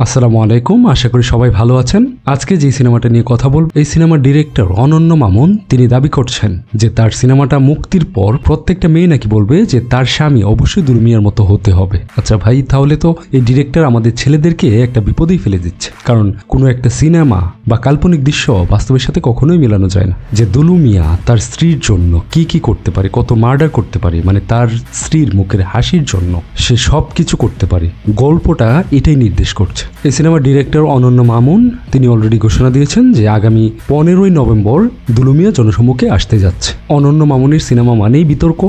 আসসালামু আলাইকুম, আশা করি সবাই ভালো আছেন। আজকে যে সিনেমাটা নিয়ে কথা বলব, এই সিনেমার ডিরেক্টর অনন্য মামুন তিনি দাবি করছেন যে তার সিনেমাটা মুক্তির পর প্রত্যেকটা মেয়ে নাকি বলবে যে তার স্বামী অবশ্যই দুলমিয়ার মতো হতে হবে। আচ্ছা ভাই, তাহলে তো এই ডিরেক্টর আমাদের ছেলেদেরকে একটা বিপদেই ফেলে দিচ্ছে, কারণ কোনো একটা সিনেমা বা কাল্পনিক দৃশ্য বাস্তবের সাথে কখনোই মেলানো যায় না। যে দুলমিয়া তার স্ত্রীর জন্য কি কি করতে পারে, কত মার্ডার করতে পারে, মানে তার স্ত্রীর মুখের হাসির জন্য সে সব কিছু করতে পারে, গল্পটা এটাই নির্দেশ করছে। এই সিনেমার ডিরেক্টর অনন্য মামুন তিনি অলরেডি ঘোষণা দিয়েছেন যে আগামী 15ই নভেম্বর দুলমিয়া জনসম্মুখে আসতে যাচ্ছে। অনন্য মামুনের সিনেমা মানেই বিতর্ক,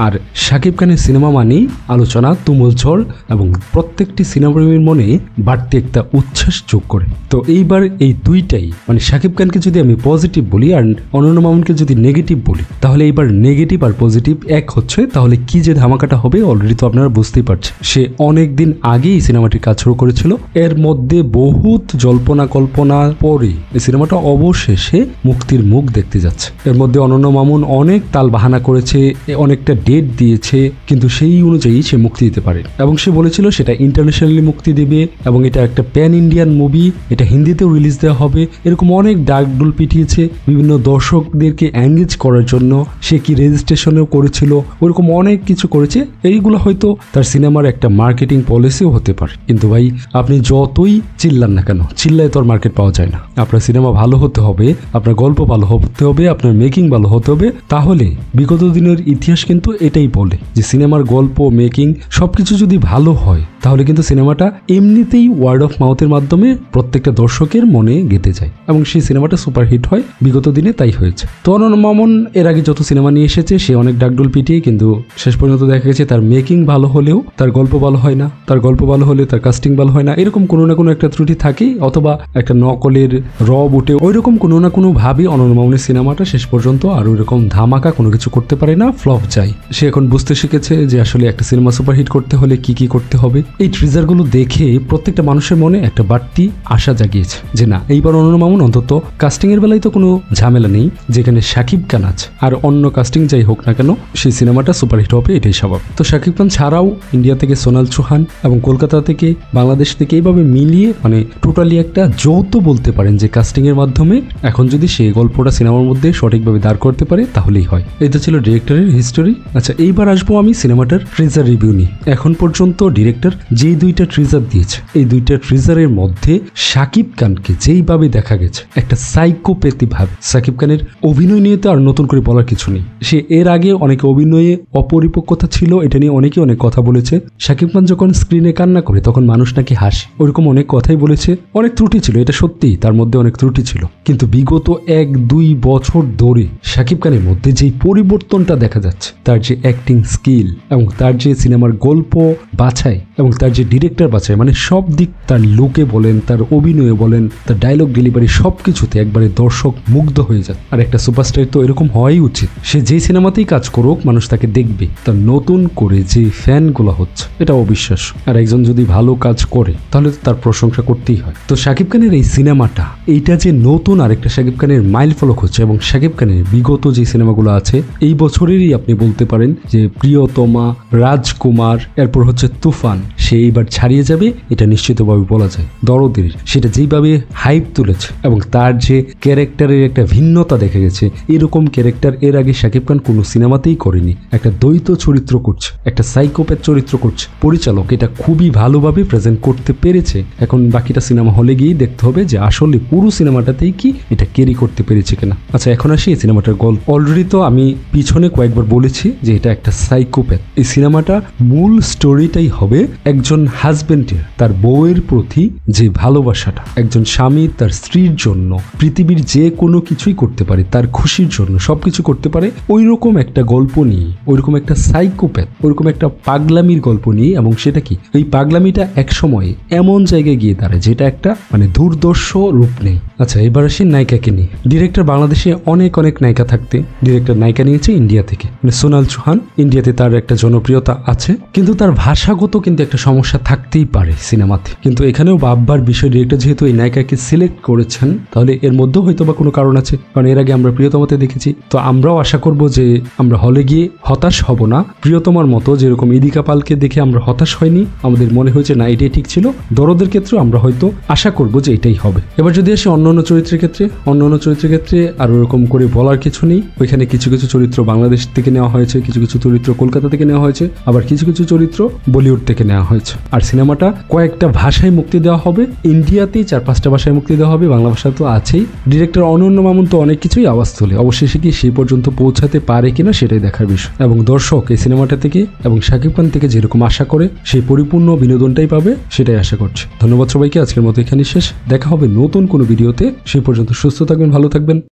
আর শাকিব খানের সিনেমা মানেই আলোচনা, তুমুল ঝড় এবং প্রত্যেকটি সিনেমাপ্রেমীর মনে বাড়তি একটা উচ্ছ্বাস যোগ করে। তো এইবার এই দুইটাই, মানে শাকিব খানকে যদি আমি পজিটিভ বলি আর অনন্য মামুনকে যদি নেগেটিভ বলি, তাহলে এইবার নেগেটিভ আর পজিটিভ এক হচ্ছে। তাহলে কি যে ধামাকাটা হবে অলরেডি তো আপনারা বুঝতেই পারছেন। সে অনেক দিন আগেই এই সিনেমাটির কাজ শুরু করেছিল, এর মধ্যে বহুত জল্পনা কল্পনার পরে এই সিনেমাটা অবশেষে মুক্তির মুখ দেখতে যাচ্ছে। এর মধ্যে অনন্য মামুন অনেক তাল বাহানা করেছে, অনেকটা ডেট দিয়েছে, কিন্তু সেই অনুযায়ী সে মুক্তি দিতে পারে এবং সে বলেছিল সেটা ইন্টারন্যাশনালি মুক্তি দেবে এবং এটা একটা প্যান ইন্ডিয়ান মুভি, এটা হিন্দিতেও রিলিজ দেওয়া হবে। এরকম অনেক ডাকডুল পিটিয়েছে বিভিন্ন দর্শকদেরকে এঙ্গেজ করার জন্য। সে কি রেজিস্ট্রেশনেও করেছিল, ওরকম অনেক কিছু করেছে। এইগুলো হয়তো তার সিনেমার একটা মার্কেটিং পলিসিও হতে পারে, কিন্তু ভাই আপনি যতই চিল্লান না কেন, চিল্লায় তো আর মার্কেট পাওয়া যায় না। আপনার সিনেমা ভালো হতে হবে, আপনার গল্প ভালো হতে হবে, আপনার মেকিং ভালো হতে হবে। তাহলে বিগত দিনের ইতিহাস কিন্তু এটাই বলে যে সিনেমার গল্প, মেকিং সবকিছু যদি ভালো হয় তাহলে কিন্তু সিনেমাটা এমনিতেই ওয়ার্ড অফ মাউথের মাধ্যমে প্রত্যেকটা দর্শকের মনে গেঁথে যায় এবং সেই সিনেমাটা সুপারহিট হয়। বিগত দিনে তাই হয়েছে। তো অনন্য মামুন এর আগে যত সিনেমা নিয়ে এসেছে সে অনেক ডাকডুল পিটিয়ে, কিন্তু শেষ পর্যন্ত দেখা গেছে তার মেকিং ভালো হলেও তার গল্প ভালো হয় না, তার গল্প ভালো হলে তার কাস্টিং ভালো হয় না। এরকম কোনো না কোনো একটা ত্রুটি থাকেই, অথবা একটা নকলের রব উঠে, ওইরকম কোনো না কোনো ভাবে অনন্য মামুনের সিনেমাটা শেষ পর্যন্ত আর ওইরকম ধামাকা কোনো কিছু করতে পারে না, ফ্লপ যায়। সে এখন বুঝতে শিখেছে যে আসলে একটা সিনেমা সুপারহিট করতে হলে কি কি করতে হবে। এই ট্রিজারগুলো দেখে প্রত্যেকটা মানুষের মনে একটা বাড়তি আশা জাগিয়েছে যে না, এইবার অনন্য মামুন অন্তত কাস্টিং এর বেলায় তো কোনো ঝামেলা নেই, যেখানে শাকিব খান আছে আর অন্য কাস্টিং যাই হোক না কেন সেই সিনেমাটা সুপারহিট হবে, এটাই স্বাভাবিক। তো শাকিব খান ছাড়াও ইন্ডিয়া থেকে সোনাল চৌহান এবং কলকাতা থেকে, বাংলাদেশ থেকে এইভাবে মিলিয়ে মানে টোটালি একটা যৌথ বলতে পারেন যে কাস্টিং এর মাধ্যমে এখন যদি সেই গল্পটা সিনেমার মধ্যে সঠিকভাবে দাঁড় করতে পারে তাহলেই হয়। এই তো ছিল ডিরেক্টরের হিস্টোরি। আচ্ছা, এইবার আসবো আমি সিনেমাটার ট্রিজার রিভিউ নিয়ে। এখন পর্যন্ত ডিরেক্টর যেই দুইটা ট্রিজার দিয়েছে, এই দুইটা ট্রিজারের মধ্যে শাকিব খানকে যেইভাবে দেখা গেছে একটা সাইকোপ্যাথি ভাবে। শাকিব খানের অভিনয় নিয়ে তো আর নতুন করে বলার কিছু নেই। সে এর আগে অনেকে অভিনয়ে অপরিপক্কতা ছিল, এটা নিয়ে অনেকে অনেক কথা বলেছে। শাকিব খান যখন স্ক্রিনে কান্না করে তখন মানুষ নাকি হাসে, ওইরকম অনেক কথাই বলেছে। অনেক ত্রুটি ছিল, এটা সত্যি, তার মধ্যে অনেক ত্রুটি ছিল, কিন্তু বিগত 1-2 বছর ধরে শাকিব খানের মধ্যে যেই পরিবর্তনটা দেখা যাচ্ছে, তার যে অ্যাক্টিং স্কিল এবং তার যে সিনেমার গল্প বাছাই এবং তার যে ডিরেক্টর বাছাই, মানে সব দিক, তার লুকে বলেন, তার অভিনয়ে বলেন, তার ডায়লগ ডেলিভারি, সব কিছুতে একবারে দর্শক মুগ্ধ হয়ে যায়। আর একটা সুপারস্টার তো এরকম হওয়াই উচিত, সে যেই সিনেমাতেই কাজ করুক মানুষ তাকে দেখবে। তার নতুন করে যে ফ্যানগুলো হচ্ছে এটা অবিশ্বাস্য। আর একজন যদি ভালো কাজ করে তাহলে তার প্রশংসা করতেই হয়। তো শাকিব খানের এই সিনেমাটা, এইটা যে নতুন আরেকটা শাকিব খানের মাইল ফলক হচ্ছে এবং শাকিব খানের বিগত যে সিনেমাগুলো আছে এই বছরেরই আপনি বলতে পারেন যে প্রিয়তমা, রাজকুমার, এরপর হচ্ছে তুফান, সে এইবার ছাড়িয়ে যাবে এটা নিশ্চিতভাবে বলা যায়। দরদের সেটা যেইভাবে হাইপ তুলেছে এবং তার যে ক্যারেক্টারের একটা ভিন্নতা দেখা গেছে, এরকম ক্যারেক্টার এর আগে শাকিব খান কোনো সিনেমাতেই করেনি। একটা দ্বৈত চরিত্র করছে, একটা সাইকোপ্যাথ চরিত্র করছে। পরিচালক এটা খুবই ভালোভাবে প্রেজেন্ট করতে পেরেছে। এখন বাকিটা সিনেমা হলে গিয়েই দেখতে হবে যে আসলে পুরো সিনেমাটাতেই কি এটা ক্যারি করতে পেরেছে কিনা। আচ্ছা, এখন আসি এই সিনেমাটার গল্প। অলরেডি তো আমি পিছনে কয়েকবার বলেছি যে এটা একটা সাইকোপ্যাথ। এই সিনেমাটা মূল স্টোরিটাই হবে একজন হাজবেন্ডের তার বউয়ের প্রতি যে ভালোবাসাটা, একজন স্বামী তার স্ত্রীর জন্য পৃথিবীর যে কোনো কিছুই করতে পারে, তার খুশির জন্য সবকিছু করতে পারে, ওই রকম একটা গল্প নিয়ে, ওইরকম একটা সাইকোপ্যাথ, ওইরকম একটা পাগলামির গল্প নিয়ে। এবং সেটা কি, এই পাগলামিটা এক সময়ে এমন জায়গায় গিয়ে দাঁড়ায় যেটা একটা মানে দুর্দর্শ রূপ নেই। আচ্ছা, এবার আসি নায়িকাকে নিয়ে। ডিরেক্টর বাংলাদেশে অনেক নায়িকা থাকতে ডিরেক্টর নায়িকা নিয়েছে ইন্ডিয়া থেকে, মানে সোনাল চৌহান। ইন্ডিয়াতে তার একটা জনপ্রিয়তা আছে, কিন্তু তার ভাষাগত কিন্তু একটা সমস্যা থাকতেই পারে সিনেমাতে। কিন্তু এখানেও ভাববার বিষয়, ডিরেক্টর যেহেতু এই নায়িকাকে সিলেক্ট করেছেন, তাহলে এর মধ্যেও হয়তো বা কোনো কারণ আছে। কারণ এর আগে আমরা প্রিয়তমাতে দেখেছি। তো আমরাও আশা করব যে আমরা হলে গিয়ে হতাশ হব না। প্রিয়তমার মতো যেরকম ইদিকা পালকে দেখে আমরা হতাশ হয়নি, আমাদের মনে হয়েছে না এটাই ঠিক ছিল, দরদের ক্ষেত্রেও আমরা হয়তো আশা করব যে এটাই হবে। এবার যদি আসি অন্যান্য চরিত্রের ক্ষেত্রে আর ওরকম করে বলার কিছু নেই। ওইখানে কিছু চরিত্র বাংলাদেশ থেকে নেওয়া হয়েছে, কিছু চরিত্র কলকাতা থেকে নেওয়া হয়েছে, আবার কিছু চরিত্র বলিউড থেকে নেওয়া হয়েছে। আর সিনেমাটা কয়েকটা ভাষায় মুক্তি দেওয়া হবে, ইন্ডিয়াতেই 4-5টা ভাষায় মুক্তি দেওয়া হবে, বাংলা ভাষা তো আছেই। ডিরেক্টর অনন্য মামুন তো অনেক কিছুই আওয়াজ তোলে, অবশেষে কি সেই পর্যন্ত পৌঁছাতে পারে কিনা সেটাই দেখার বিষয়। এবং দর্শক এই সিনেমাটা থেকে এবং শাকিব খান থেকে যেরকম আশা করে সেই পরিপূর্ণ বিনোদনটাই পাবে, সেটাই আশা করছি। ধন্যবাদ সবাইকে, আজকের মতো এখানে শেষ। দেখা হবে নতুন কোনো ভিডিওতে। সেই পর্যন্ত সুস্থ থাকবেন, ভালো থাকবেন।